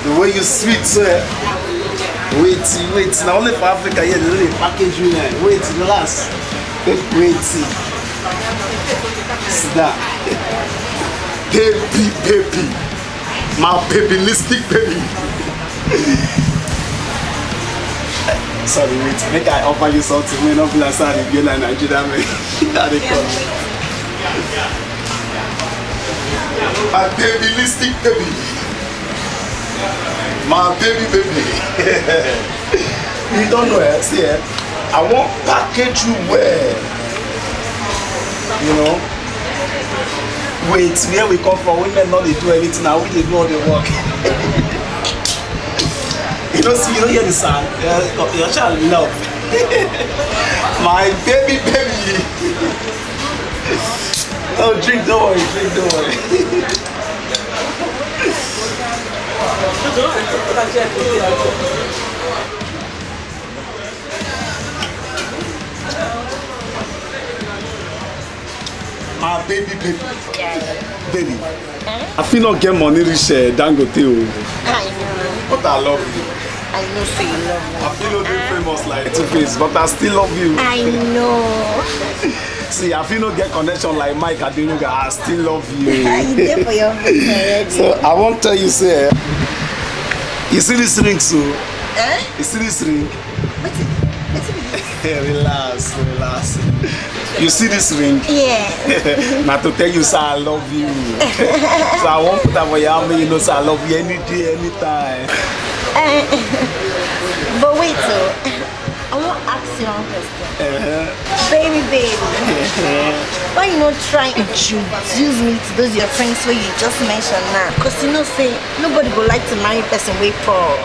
The way you sweet, sir. Wait. Now only for Africa, yeah, they really package you like. Wait, relax. Wait. Sit down. Baby. My babyistic baby. Sorry, wait. Make I offer you something. When not be like if you're like Nigerian, how they come. My babyistic baby. My baby. You don't know it. See it? I want package you well. You know? Wait, where we come from, women not they do anything, now we they do all the work. You don't hear the sound? Your child love. My baby. Oh, drink, don't worry. My baby. Baby. I feel not get money reach Dangote. I know. But I love you. I know so you love me. I feel not get famous like Two-Face, but I still love you. I know. See, I feel not get connection like Mike Adenuga. I still love you. You did for your already. So I won't tell you, say, you see this ring, so? You see this ring? What's it? Relax. You see this ring? Yeah. Now to tell you, sir, I love you. So I won't put that for you, you know, sir, I love you any day, anytime. But wait, so I want to ask you one question. Baby. Why you not try to introduce me to those your friends where you just mentioned now? Because you know, say, nobody would like to marry a person way poor.